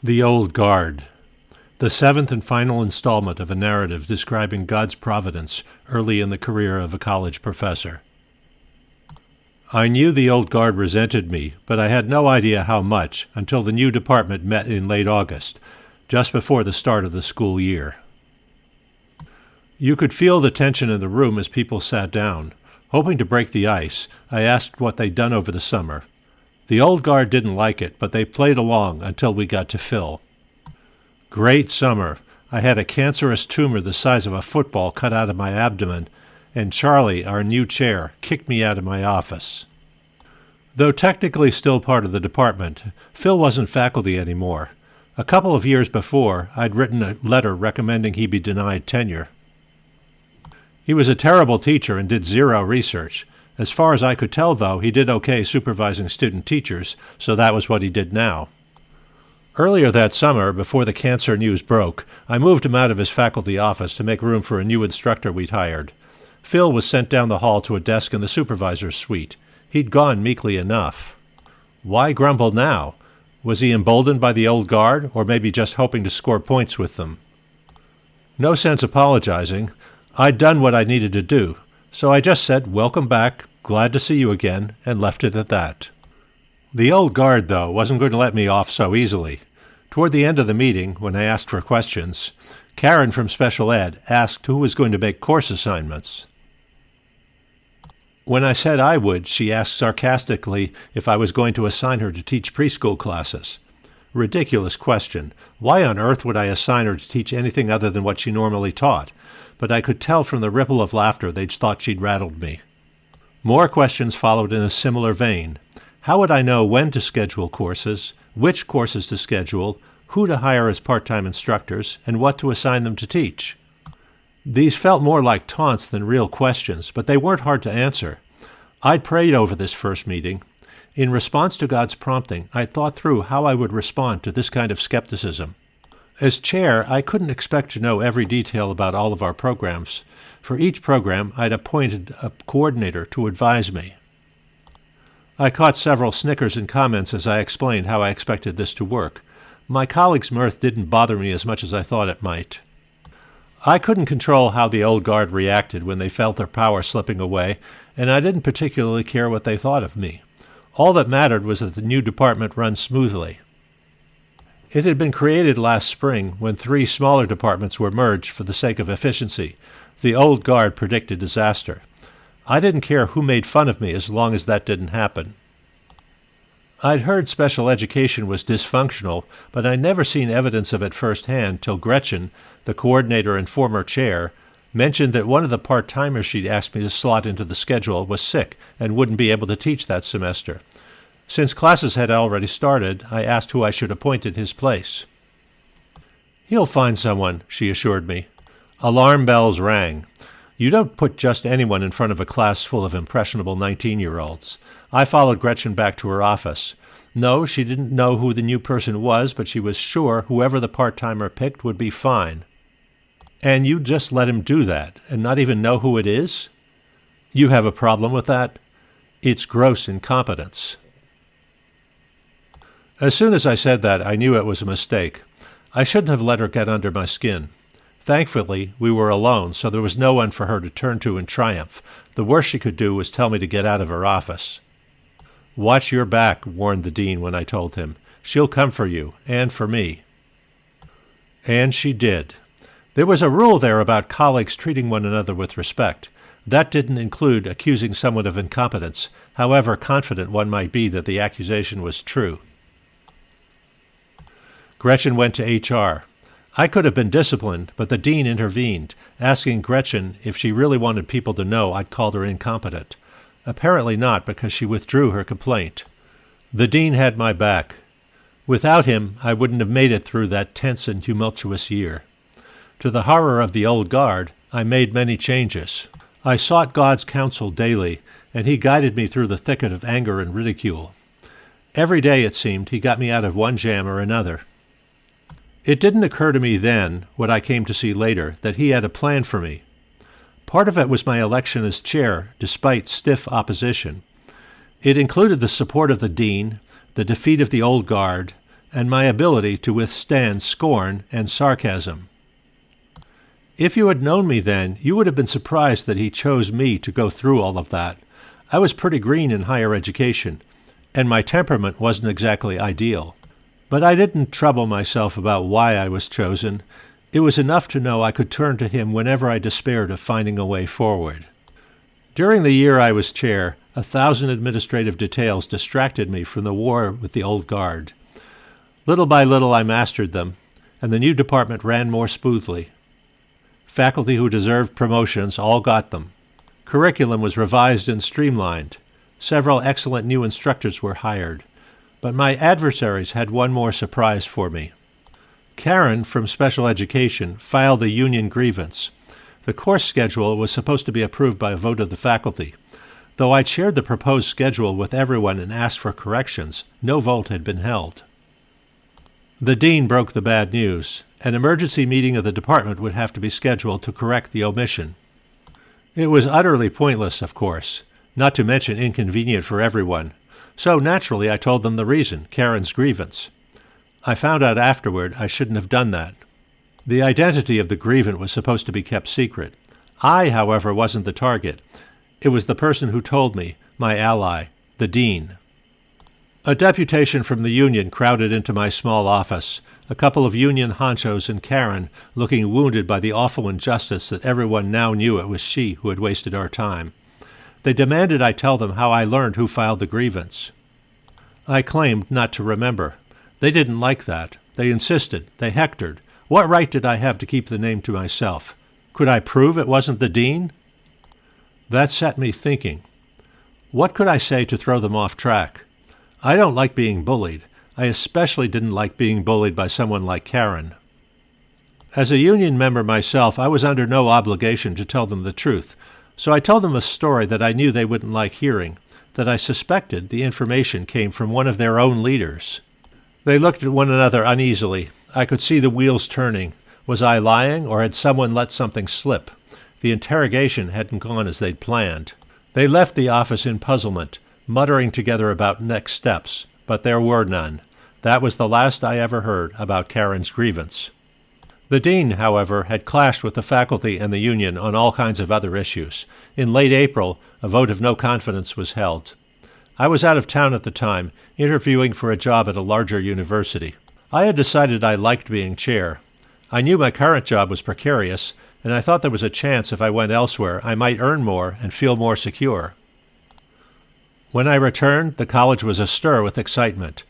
The Old Guard, the seventh and final installment of a narrative describing God's providence early in the career of a college professor. I knew the Old Guard resented me, but I had no idea how much until the new department met in late August, just before the start of the school year. You could feel the tension in the room as people sat down. Hoping to break the ice, I asked what they'd done over the summer. The Old Guard didn't like it, but they played along until we got to Phil. Great summer. I had a cancerous tumor the size of a football cut out of my abdomen, and Charlie, our new chair, kicked me out of my office. Though technically still part of the department, Phil wasn't faculty anymore. A couple of years before, I'd written a letter recommending he be denied tenure. He was a terrible teacher and did zero research. As far as I could tell, though, he did okay supervising student teachers, so that was what he did now. Earlier that summer, before the cancer news broke, I moved him out of his faculty office to make room for a new instructor we'd hired. Phil was sent down the hall to a desk in the supervisor's suite. He'd gone meekly enough. Why grumble now? Was he emboldened by the Old Guard, or maybe just hoping to score points with them? No sense apologizing. I'd done what I needed to do, so I just said, "Welcome back, glad to see you again," and left it at that. The Old Guard, though, wasn't going to let me off so easily. Toward the end of the meeting, when I asked for questions, Karen from Special Ed asked who was going to make course assignments. When I said I would, she asked sarcastically if I was going to assign her to teach preschool classes. Ridiculous question. Why on earth would I assign her to teach anything other than what she normally taught? But I could tell from the ripple of laughter they'd thought she'd rattled me. More questions followed in a similar vein. How would I know when to schedule courses, which courses to schedule, who to hire as part-time instructors, and what to assign them to teach? These felt more like taunts than real questions, but they weren't hard to answer. I'd prayed over this first meeting. In response to God's prompting, I'd thought through how I would respond to this kind of skepticism. As chair, I couldn't expect to know every detail about all of our programs. For each program, I'd appointed a coordinator to advise me. I caught several snickers and comments as I explained how I expected this to work. My colleagues' mirth didn't bother me as much as I thought it might. I couldn't control how the Old Guard reacted when they felt their power slipping away, and I didn't particularly care what they thought of me. All that mattered was that the new department run smoothly. It had been created last spring when 3 smaller departments were merged for the sake of efficiency. The Old Guard predicted disaster. I didn't care who made fun of me as long as that didn't happen. I'd heard special education was dysfunctional, but I'd never seen evidence of it firsthand till Gretchen, the coordinator and former chair, mentioned that one of the part-timers she'd asked me to slot into the schedule was sick and wouldn't be able to teach that semester. Since classes had already started, I asked who I should appoint in his place. "He'll find someone," she assured me. Alarm bells rang. You don't put just anyone in front of a class full of impressionable 19-year-olds. I followed Gretchen back to her office. No, she didn't know who the new person was, but she was sure whoever the part-timer picked would be fine. And you just let him do that, and not even know who it is? You have a problem with that? It's gross incompetence. As soon as I said that, I knew it was a mistake. I shouldn't have let her get under my skin. Thankfully, we were alone, so there was no one for her to turn to in triumph. The worst she could do was tell me to get out of her office. "Watch your back," warned the dean when I told him. "She'll come for you, and for me." And she did. There was a rule there about colleagues treating one another with respect. That didn't include accusing someone of incompetence, however confident one might be that the accusation was true. Gretchen went to HR. I could have been disciplined, but the dean intervened, asking Gretchen if she really wanted people to know I'd called her incompetent. Apparently not, because she withdrew her complaint. The dean had my back. Without him, I wouldn't have made it through that tense and tumultuous year. To the horror of the Old Guard, I made many changes. I sought God's counsel daily, and he guided me through the thicket of anger and ridicule. Every day, it seemed, he got me out of one jam or another. It didn't occur to me then, what I came to see later, that he had a plan for me. Part of it was my election as chair, despite stiff opposition. It included the support of the dean, the defeat of the Old Guard, and my ability to withstand scorn and sarcasm. If you had known me then, you would have been surprised that he chose me to go through all of that. I was pretty green in higher education, and my temperament wasn't exactly ideal. But I didn't trouble myself about why I was chosen. It was enough to know I could turn to him whenever I despaired of finding a way forward. During the year I was chair, 1,000 administrative details distracted me from the war with the old guard. Little by little I mastered them, and the new department ran more smoothly. Faculty who deserved promotions all got them. Curriculum was revised and streamlined. Several excellent new instructors were hired. But my adversaries had one more surprise for me. Karen, from special education, filed a union grievance. The course schedule was supposed to be approved by a vote of the faculty. Though I shared the proposed schedule with everyone and asked for corrections, no vote had been held. The dean broke the bad news. An emergency meeting of the department would have to be scheduled to correct the omission. It was utterly pointless, of course, not to mention inconvenient for everyone. So naturally I told them the reason, Karen's grievance. I found out afterward I shouldn't have done that. The identity of the grievant was supposed to be kept secret. I, however, wasn't the target. It was the person who told me, my ally, the dean. A deputation from the union crowded into my small office, a couple of union honchos and Karen looking wounded by the awful injustice that everyone now knew it was she who had wasted our time. They demanded I tell them how I learned who filed the grievance. I claimed not to remember. They didn't like that. They insisted. They hectored. What right did I have to keep the name to myself? Could I prove it wasn't the dean? That set me thinking. What could I say to throw them off track? I don't like being bullied. I especially didn't like being bullied by someone like Karen. As a union member myself, I was under no obligation to tell them the truth, so I told them a story that I knew they wouldn't like hearing, that I suspected the information came from one of their own leaders. They looked at one another uneasily. I could see the wheels turning. Was I lying, or had someone let something slip? The interrogation hadn't gone as they'd planned. They left the office in puzzlement, muttering together about next steps, but there were none. That was the last I ever heard about Karen's grievance. The dean, however, had clashed with the faculty and the union on all kinds of other issues. In late April, a vote of no confidence was held. I was out of town at the time, interviewing for a job at a larger university. I had decided I liked being chair. I knew my current job was precarious, and I thought there was a chance if I went elsewhere I might earn more and feel more secure. When I returned, the college was astir with excitement.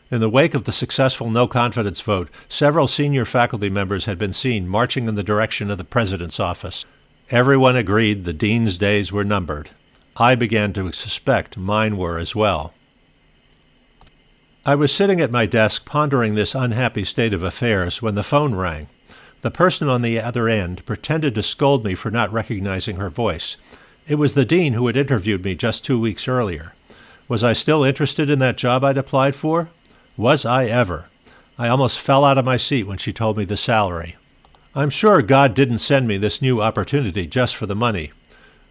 In the wake of the successful no-confidence vote, several senior faculty members had been seen marching in the direction of the president's office. Everyone agreed the dean's days were numbered. I began to suspect mine were as well. I was sitting at my desk pondering this unhappy state of affairs when the phone rang. The person on the other end pretended to scold me for not recognizing her voice. It was the dean who had interviewed me just 2 weeks earlier. Was I still interested in that job I'd applied for? Was I ever? I almost fell out of my seat when she told me the salary. I'm sure God didn't send me this new opportunity just for the money.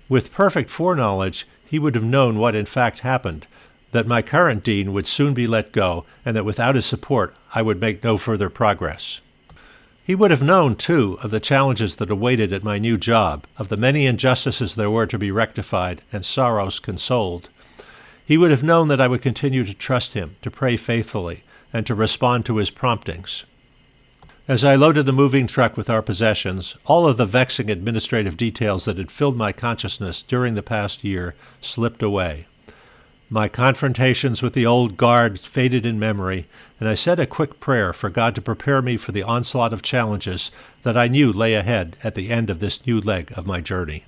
With perfect foreknowledge, he would have known what in fact happened, that my current dean would soon be let go, and that without his support I would make no further progress. He would have known, too, of the challenges that awaited at my new job, of the many injustices there were to be rectified and sorrows consoled. He would have known that I would continue to trust him, to pray faithfully, and to respond to his promptings. As I loaded the moving truck with our possessions, all of the vexing administrative details that had filled my consciousness during the past year slipped away. My confrontations with the old guard faded in memory, and I said a quick prayer for God to prepare me for the onslaught of challenges that I knew lay ahead at the end of this new leg of my journey.